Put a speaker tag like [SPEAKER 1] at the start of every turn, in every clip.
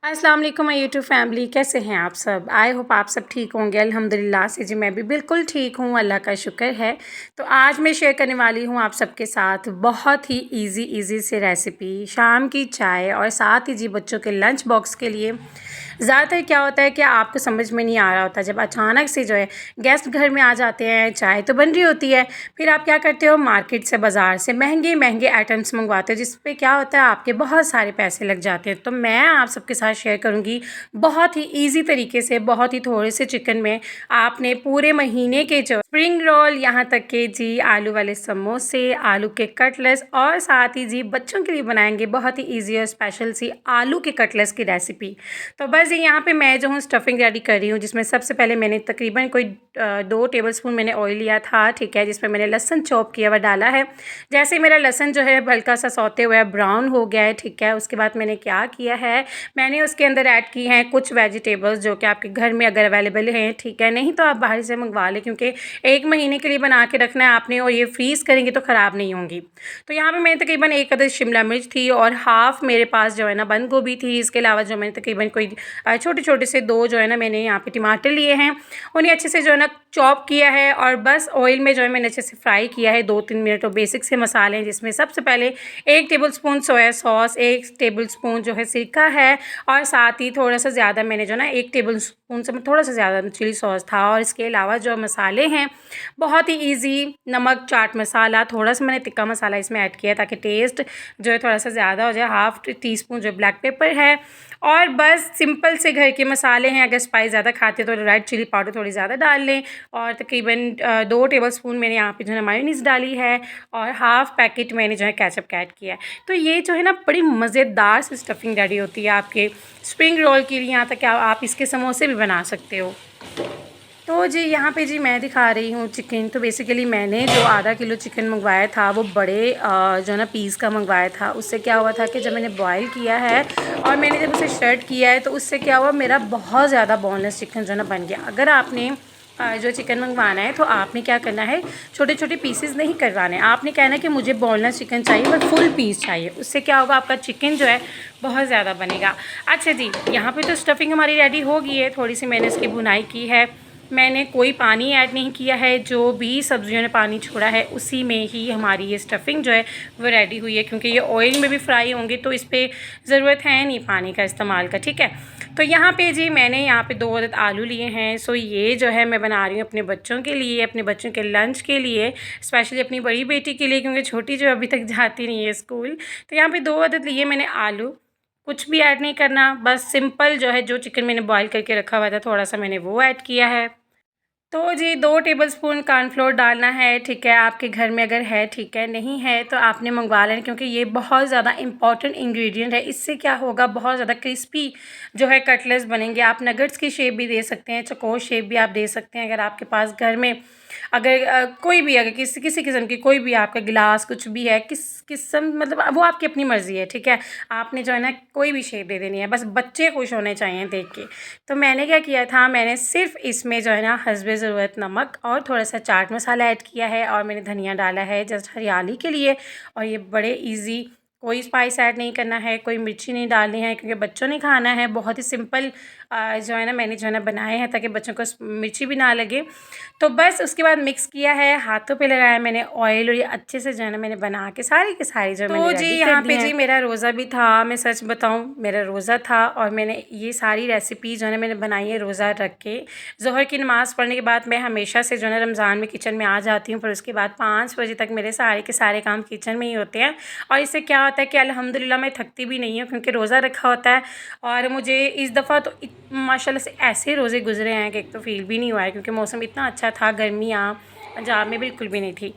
[SPEAKER 1] अस्सलाम वालेकुम my YouTube family, कैसे हैं आप सब। आई होप आप सब ठीक होंगे। अल्हम्दुलिल्लाह से जी मैं भी बिल्कुल ठीक हूँ, अल्लाह का शुक्र है। तो आज मैं शेयर करने वाली हूँ आप सबके साथ बहुत ही इजी से रेसिपी शाम की चाय और साथ ही जी बच्चों के लंच बॉक्स के लिए। ज़्यादातर क्या होता है कि आपको समझ में नहीं आ रहा होता, जब अचानक से जो है गेस्ट घर में आ जाते हैं, चाय तो बन रही होती है, फिर आप क्या करते हो मार्केट से बाज़ार से महंगे आइटम्स मंगवाते हो, जिस पे क्या होता है आपके बहुत सारे पैसे लग जाते हैं। तो मैं आप सबके साथ शेयर करूँगी बहुत ही ईज़ी तरीके से, बहुत ही थोड़े से चिकन में आपने पूरे महीने के जो स्प्रिंग रोल, यहाँ तक के जी आलू वाले समोसे, आलू के कटलेट्स और साथ ही जी बच्चों के लिए बनाएंगे बहुत ही ईजी और स्पेशल सी आलू के कटलेट्स की रेसिपी। तो बस ये यहाँ पे मैं जो हूँ स्टफिंग रेडी कर रही हूँ, जिसमें सबसे पहले मैंने तकरीबन कोई 2 टेबलस्पून मैंने ऑयल लिया था, ठीक है, जिसमें मैंने लहसुन चॉप किया हुआ डाला है। जैसे मेरा लहसुन जो है हल्का सा सौते हुआ है, ब्राउन हो गया है, ठीक है, उसके बाद मैंने क्या किया है, मैंने उसके अंदर ऐड की हैं कुछ वेजिटेबल्स जो कि आपके घर में अगर अवेलेबल हैं, ठीक है, नहीं तो आप बाहर से मंगवा लें, क्योंकि 1 महीने के लिए बना के रखना है आपने और ये फ्रीज़ करेंगे तो ख़राब नहीं होंगी। तो यहाँ पे मैंने तकरीबन 1 अदद शिमला मिर्च थी और हाफ़ मेरे पास जो है ना बंद गोभी थी। इसके अलावा जो मैंने तकरीबन कोई छोटे से 2 जो है ना मैंने यहाँ पे टमाटर लिए हैं, उन्हें अच्छे से जो है ना चॉप किया है और बस ऑयल में जो है मैंने अच्छे से फ्राई किया है 2-3 मिनट। और बेसिक से मसाले हैं, जिसमें सबसे पहले 1 टेबलस्पून सोया सॉस, 1 टेबलस्पून जो है सिरका है और साथ ही थोड़ा सा ज़्यादा मैंने जो ना 1 टेबलस्पून से थोड़ा सा ज़्यादा चिली सॉस था। और इसके अलावा जो मसाले हैं बहुत ही ईजी, नमक, चाट मसाला, थोड़ा सा मैंने तिक्का मसाला इसमें ऐड किया ताकि टेस्ट जो है थोड़ा सा ज़्यादा हो जाए, हाफ़ टीस्पून जो ब्लैक पेपर है और बस सिंपल से घर के मसाले हैं। अगर स्पाइस ज़्यादा खाते हो तो रेड चिली पाउडर थोड़ी ज़्यादा डाल लें। और तकरीबन 2 टेबलस्पून मैंने यहाँ पे जो है मायोनीज़ डाली है और हाफ़ पैकेट मैंने जो है केचप ऐड किया है। तो ये जो है ना बड़ी मज़ेदार सी स्टफिंग रेडी होती है आपके स्प्रिंग रोल के लिए, यहाँ तक कि आप इसके समोसे भी बना सकते हो। तो जी यहाँ पे जी मैं दिखा रही हूँ चिकन। तो बेसिकली मैंने जो आधा किलो चिकन मंगवाया था वो बड़े जो है ना पीस का मंगवाया था। उससे क्या हुआ था कि जब मैंने बॉईल किया है और मैंने जब उसे शर्ट किया है तो उससे क्या हुआ, मेरा बहुत ज़्यादा बोनलेस चिकन जो है ना बन गया। अगर आपने जो चिकन मंगवाना है तो आपने क्या करना है, छोटे पीसेस नहीं करवाने, आपने कहना है कि मुझे बोनलेस चिकन चाहिए बट फुल पीस चाहिए। उससे क्या होगा, आपका चिकन जो है बहुत ज़्यादा बनेगा। अच्छा जी, यहाँ पे तो स्टफिंग हमारी रेडी हो गई है। थोड़ी सी मैंने इसकी भुनाई की है, मैंने कोई पानी ऐड नहीं किया है, जो भी सब्जियों ने पानी छोड़ा है उसी में ही हमारी ये स्टफिंग जो है वो रेडी हुई है, क्योंकि ये ऑयल में भी फ्राई होंगे तो इस पर ज़रूरत है नहीं पानी का इस्तेमाल का, ठीक है। तो यहाँ पे जी मैंने यहाँ पे 2 अदद आलू लिए हैं। सो ये जो है मैं बना रही हूँ अपने बच्चों के लिए, अपने बच्चों के लंच के लिए, स्पेशली अपनी बड़ी बेटी के लिए, क्योंकि छोटी जो अभी तक जाती नहीं है स्कूल। तो यहाँ पे 2 अदद लिए मैंने आलू, कुछ भी ऐड नहीं करना, बस सिंपल जो है जो चिकन मैंने बॉईल करके रखा हुआ था थोड़ा सा मैंने वो ऐड किया है। तो जी 2 टेबलस्पून कॉर्नफ्लोर डालना है, ठीक है, आपके घर में अगर है ठीक है, नहीं है तो आपने मंगवा लेना, क्योंकि ये बहुत ज़्यादा इंपॉर्टेंट इंग्रेडिएंट है। इससे क्या होगा, बहुत ज़्यादा क्रिस्पी जो है कटलेट्स बनेंगे। आप नगेट्स की शेप भी दे सकते हैं, चौकोर शेप भी आप दे सकते हैं। अगर आपके पास घर में अगर कोई भी अगर किसी किस्म की कोई भी आपका गिलास कुछ भी है, किस किस्म मतलब वो आपकी अपनी मर्ज़ी है, ठीक है। आपने जो है ना कोई भी शेप दे देनी है, बस बच्चे खुश होने चाहिए देख के। तो मैंने क्या किया था, मैंने सिर्फ इसमें जो है ना हस्बे ज़रूरत नमक और थोड़ा सा चाट मसाला ऐड किया है और मैंने धनिया डाला है जस्ट हरियाली के लिए। और ये बड़े ईजी, कोई स्पाइस ऐड नहीं करना है, कोई मिर्ची नहीं डालनी है, क्योंकि बच्चों ने खाना है। बहुत ही सिंपल जो है ना मैंने जो है ना बनाए हैं ताकि बच्चों को मिर्ची भी ना लगे। तो बस उसके बाद मिक्स किया है, हाथों पे लगाया मैंने ऑयल और ये अच्छे से जो है ना मैंने बना के सारी की सारी जो मैंने जी यहाँ पे जी मेरा रोज़ा भी था। मैं सच बताऊँ, मेरा रोज़ा था और मैंने ये सारी रेसिपी जो है ना मैंने बनाई है रोज़ा रख के। ज़ोहर की नमाज़ पढ़ने के बाद मैं हमेशा से जो है ना रमज़ान में किचन में आ जाती हूँ, पर उसके बाद 5 बजे तक मेरे सारे के सारे काम किचन में ही होते हैं। और इससे क्या होता है कि अल्हम्दुलिल्लाह मैं थकती भी नहीं हूँ, क्योंकि रोज़ा रखा होता है। और मुझे इस दफ़ा तो माशाल्लाह से ऐसे रोज़े गुजरे हैं कि एक तो फ़ील भी नहीं हुआ है, क्योंकि मौसम इतना अच्छा था, गर्मी यहाँ पंजाब में बिल्कुल भी नहीं थी।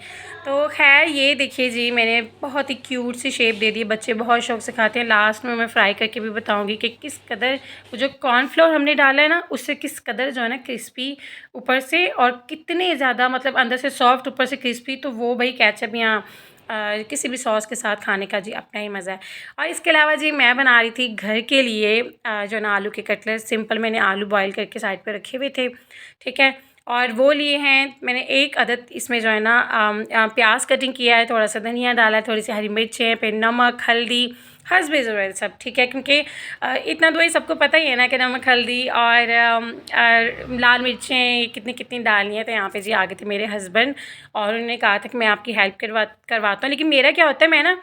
[SPEAKER 1] तो खैर ये देखिए जी मैंने बहुत ही क्यूट सी शेप दे दी, बच्चे बहुत शौक़ से खाते हैं। लास्ट में मैं फ्राई करके भी बताऊंगी कि किस कदर जो कॉर्नफ्लोर हमने डाला है ना उससे किस कदर जो है ना क्रिस्पी ऊपर से और कितने ज़्यादा मतलब अंदर से सॉफ्ट ऊपर से क्रिस्पी। तो वो भाई केचप या किसी भी सॉस के साथ खाने का जी अपना ही मज़ा है। और इसके अलावा जी मैं बना रही थी घर के लिए जो ना आलू के कटलेट। सिंपल मैंने आलू बॉईल करके साइड पे रखे हुए थे, ठीक है, और वो लिए हैं मैंने 1 अदद। इसमें जो है ना प्याज कटिंग किया है, थोड़ा सा धनिया डाला है, थोड़ी सी हरी मिर्च है, फिर नमक, हल्दी, हँस-भी ज़रूर सब ठीक है, क्योंकि इतना तो ये सबको पता ही है ना कि नमक, हल्दी और लाल मिर्चें कितनी-कितनी डालनी है। तो यहाँ पे जी आ गए थे मेरे हस्बैंड और उन्होंने कहा था कि मैं आपकी हेल्प करवाता हूँ। लेकिन मेरा क्या होता है, मैं ना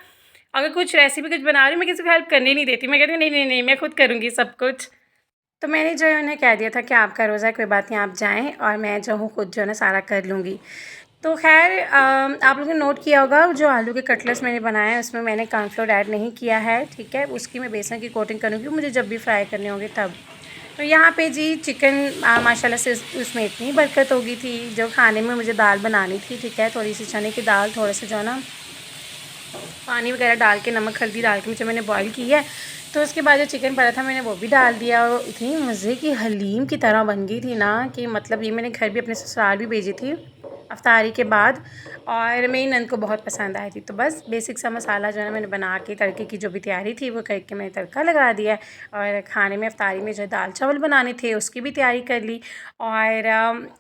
[SPEAKER 1] अगर कुछ रेसिपी कुछ बना रही हूँ, मैं किसी को हेल्प करने नहीं देती। मैं कहती हूँ नहीं, नहीं, नहीं, मैं खुद करूँगी सब कुछ। तो मैंने जो है उन्हें कह दिया था कि आपका रोज़ा है, कोई बात नहीं, आप जाएँ और मैं जो हूँ खुद जो है ना सारा कर लूँगी। तो ख़ैर आप लोगों ने नोट किया होगा जो आलू के कटलेट्स मैंने बनाए हैं उसमें मैंने कॉर्नफ्लोर ऐड नहीं किया है, ठीक है? उसकी मैं बेसन की कोटिंग करूँगी मुझे जब भी फ्राई करने होंगे तब। तो यहाँ पे जी चिकन माशाल्लाह से उसमें इतनी बरकत हो गई थी, जो खाने में मुझे दाल बनानी थी, ठीक है? थोड़ी-सी चने की दाल, थोड़ा-सा जो है ना पानी वगैरह डाल के, नमक हल्दी डाल के जो मैंने बॉईल की है। तो उसके बाद जो चिकन पड़ा था मैंने वो भी डाल दिया और इतनी मज़े की हलीम की तरह बन गई थी ना कि मतलब ये मैंने घर भी अपने ससुराल भी भेजी थी अफ्तारी के बाद और मेरी नंद को बहुत पसंद आई थी। तो बस बेसिक सा मसाला जो है ना मैंने बना के तड़के की जो भी तैयारी थी वो करके मैंने तड़का लगा दिया और खाने में अफ्तारी में जो दाल चावल बनाने थे उसकी भी तैयारी कर ली। और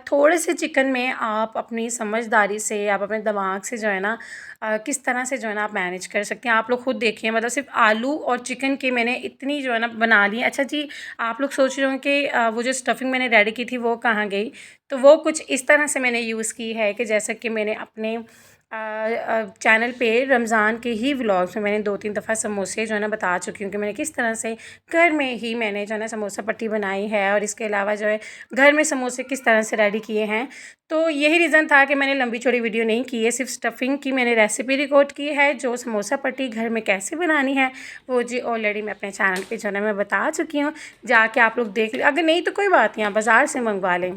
[SPEAKER 1] थोड़े से चिकन में आप अपनी समझदारी से, आप अपने दिमाग से जो है ना किस तरह से जो है ना आप मैनेज कर सकते हैं। आप लोग खुद देखिए, मतलब सिर्फ आलू और चिकन की मैंने इतनी जो है ना बना ली। अच्छा जी, आप लोग सोच रहे होंगे कि वो जो स्टफिंग मैंने रेडी की थी वो कहाँ गई? तो वो कुछ इस तरह से मैंने यूज़ की है कि जैसा कि मैंने अपने चैनल पे रमज़ान के ही व्लॉग्स में मैंने 2-3 दफ़ा समोसे जो है ना बता चुकी हूँ कि मैंने किस तरह से घर में ही मैंने जो है ना समोसा पट्टी बनाई है और इसके अलावा जो है घर में समोसे किस तरह से रेडी किए हैं। तो यही रीज़न था कि मैंने लंबी चौड़ी वीडियो नहीं की है, सिर्फ स्टफिंग की मैंने रेसिपी रिकॉर्ड की है। जो समोसा पट्टी घर में कैसे बनानी है वो जी ऑलरेडी मैं अपने चैनल पे जो है ना मैं बता चुकी हूँ, जाके आप लोग देख लें। अगर नहीं तो कोई बात नहीं, आप बाज़ार से मंगवा लें।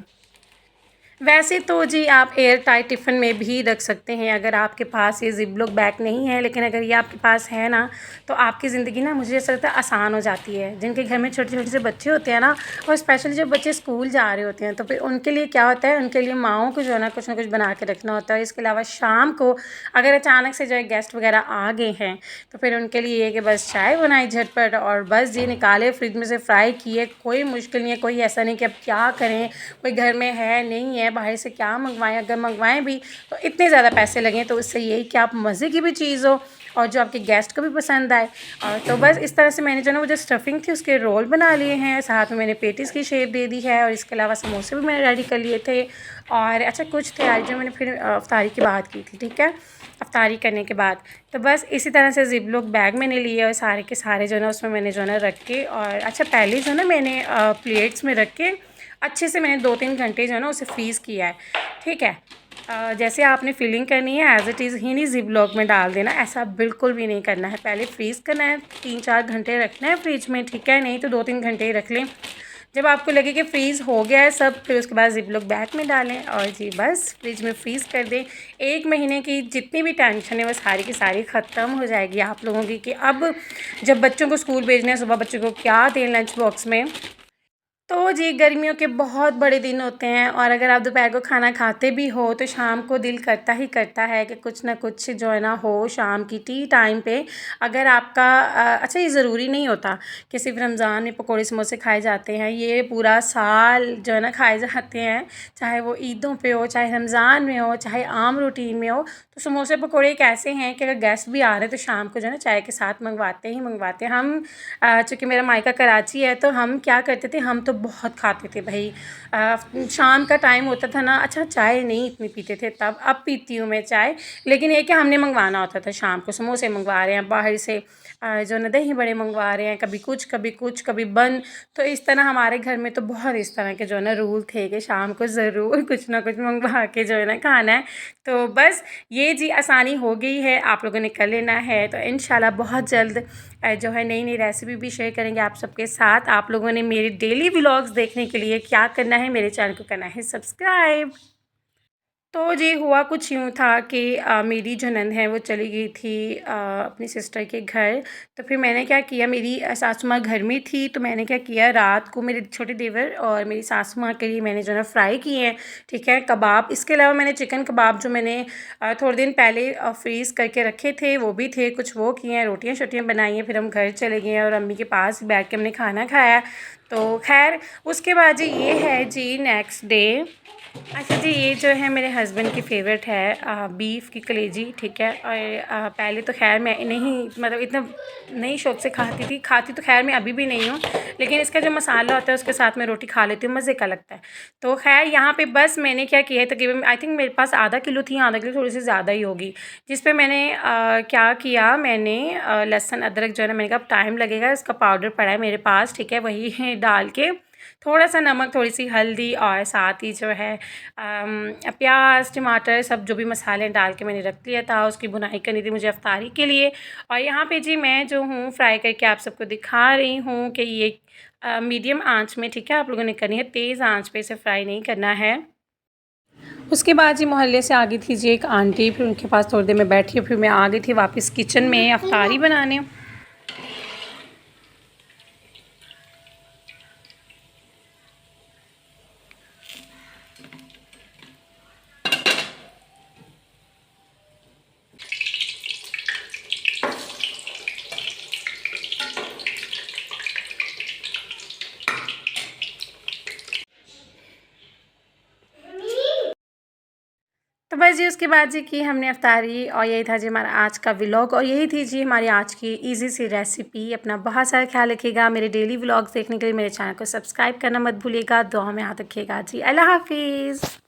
[SPEAKER 1] वैसे तो जी आप एयर टाइट टिफ़िन में भी रख सकते हैं अगर आपके पास ये ज़िप-लॉक बैग नहीं है, लेकिन अगर ये आपके पास है ना तो आपकी ज़िंदगी ना मुझे ऐसा लगता है आसान हो जाती है। जिनके घर में छोटे-छोटे से बच्चे होते हैं ना और स्पेशली जब बच्चे स्कूल जा रहे होते हैं तो फिर उनके लिए क्या होता है, उनके लिए माँओं को जो है ना कुछ न कुछ बना के रखना होता है। इसके अलावा शाम को अगर अचानक से जो है गेस्ट वग़ैरह आ गए हैं तो फिर उनके लिए ये है कि बस चाय बनाई झटपट और बस ये निकाले फ्रिज में से फ्राई किए, कोई मुश्किल नहीं है, कोई ऐसा नहीं कि अब क्या करें, कोई घर में है नहीं है, बाहर से क्या मंगवाएं। अगर मंगवाएं भी तो इतने ज़्यादा पैसे लगें, तो इससे यही कि आप मज़े की भी चीज़ हो और जो आपके गेस्ट को भी पसंद आए। और तो बस इस तरह से मैंने जो ना वो जो स्टफिंग थी उसके रोल बना लिए हैं, साथ में मैंने पेटीज़ की शेप दे दी है और इसके अलावा समोसे भी मैंने रेडी कर लिए थे। और अच्छा कुछ तैयारी जो मैंने फिर अफ्तारी की बात की थी, ठीक है, अफ्तारी करने के बाद। तो बस इसी तरह से ज़िप-लॉक बैग मैंने लिए और सारे के सारे जो है ना उसमें मैंने जो है ना रख के और अच्छा पहले जो है ना मैंने प्लेट्स में रख के अच्छे से मैंने 2-3 घंटे जो है ना उसे फ्रीज़ किया है, ठीक है। जैसे आपने फिलिंग करनी है एज़ इट इज़ ही नहीं ज़िप-लॉक में डाल देना, ऐसा बिल्कुल भी नहीं करना है। पहले फ्रीज़ करना है, 3-4 घंटे रखना है फ्रिज में, ठीक है, नहीं तो 2-3 घंटे ही रख लें। जब आपको लगे कि फ्रीज़ हो गया है सब, फिर उसके बाद ज़िप-लॉक बैग में डालें और जी बस फ्रिज में फ्रीज़ कर दें। 1 महीने की जितनी भी टेंशन है वो सारी की सारी ख़त्म हो जाएगी आप लोगों की कि अब जब बच्चों को स्कूल भेजना है, सुबह बच्चों को क्या दें लंच बॉक्स में। तो जी गर्मियों के बहुत बड़े दिन होते हैं और अगर आप दोपहर को खाना खाते भी हो तो शाम को दिल करता ही करता है कि कुछ ना कुछ जो है ना हो शाम की टी टाइम पे। अगर आपका अच्छा ये ज़रूरी नहीं होता कि सिर्फ रमज़ान में पकोड़े समोसे खाए जाते हैं, ये पूरा साल जो है ना खाए जाते हैं, चाहे वो ईदों पे हो, चाहे रमज़ान में हो, चाहे आम रूटीन में हो। तो समोसे पकोड़े एक ऐसे हैं कि अगर गेस्ट भी आ रहे हैं तो शाम को जो है ना चाय के साथ मंगवाते ही मंगवाते हैं। हम चूँकि मेरा मायका कराची है तो हम क्या करते थे, हम तो बहुत खाते थे भई। शाम का टाइम होता था ना, अच्छा चाय नहीं इतनी पीते थे तब, अब पीती हूँ मैं चाय। लेकिन ये कि हमने मंगवाना होता था शाम को, समोसे मंगवा रहे हैं बाहर से, जो ना दही बड़े मंगवा रहे हैं, कभी कुछ कभी बन। तो इस तरह हमारे घर में तो बहुत इस तरह के जो है ना रूल थे कि शाम को ज़रूर कुछ ना कुछ मंगवा के जो है ना खाना है। तो बस ये जी आसानी हो गई है, आप लोगों ने कर लेना है। तो इंशाल्लाह बहुत जल्द जो है नई नई रेसिपी भी शेयर करेंगे आप सबके साथ। आप लोगों ने मेरे डेली व्लॉग्स देखने के लिए क्या करना है, मेरे चैनल को करना है सब्सक्राइब। तो जी हुआ कुछ यूँ था कि मेरी जो नंद है वो चली गई थी अपनी सिस्टर के घर। तो फिर मैंने क्या किया, मेरी सासू माँ घर में थी तो मैंने क्या किया, रात को मेरे छोटे देवर और मेरी सासू माँ के लिए मैंने जो है ना फ्राई किए हैं, ठीक है, कबाब। इसके अलावा मैंने चिकन कबाब जो मैंने थोड़े दिन पहले फ्रीज़ करके रखे थे वो भी थे, कुछ वो किए हैं, रोटियाँ शोटियाँ बनाई हैं। फिर हम घर चले गए और अम्मी के पास बैठ के हमने खाना खाया। तो खैर उसके बाद जी ये है जी नेक्स्ट डे अच्छा जी, ये जो है मेरे हस्बैंड की फ़ेवरेट है बीफ की कलेजी, ठीक है। और पहले तो ख़ैर मैं नहीं मतलब इतना नहीं शौक़ से खाती तो ख़ैर मैं अभी भी नहीं हूँ, लेकिन इसका जो मसाला होता है उसके साथ मैं रोटी खा लेती हूँ, मज़े का लगता है। तो ख़ैर यहाँ पे बस मैंने क्या किया है, तकरीबन आई थिंक मेरे पास आधा किलो थी, आधा किलो थोड़ी-सी ज़्यादा ही होगी, जिस पे मैंने क्या किया, मैंने लहसुन अदरक जो है ना, मैंने कहा अब टाइम लगेगा, इसका पाउडर पड़ा है मेरे पास, ठीक है, वही डाल के थोड़ा-सा नमक, थोड़ी-सी हल्दी और साथ ही जो है प्याज़, टमाटर सब जो भी मसाले डाल के मैंने रख लिया था। उसकी भुनाई करनी थी मुझे इफ्तारी के लिए। और यहाँ पे जी मैं जो हूँ फ्राई करके आप सबको दिखा रही हूँ कि ये मीडियम आँच में, ठीक है, आप लोगों ने करनी है, तेज़ आँच पे इसे फ्राई नहीं करना है। उसके बाद जी मोहल्ले से आ गई थी जी एक आंटी, फिर उनके पास थोड़ी देर मैं बैठी, फिर मैं आ गई थी वापस किचन में इफ्तारी बनाने। तो बस जी उसके बाद जी की हमने इफ्तारी और यही था जी हमारा आज का व्लॉग और यही थी जी हमारी आज की इजी सी रेसिपी। अपना बहुत सारा ख्याल रखिएगा। मेरे डेली व्लॉग्स देखने के लिए मेरे चैनल को सब्सक्राइब करना मत भूलिएगा। दुआ में याद रखिएगा जी। अल्लाह हाफिज़।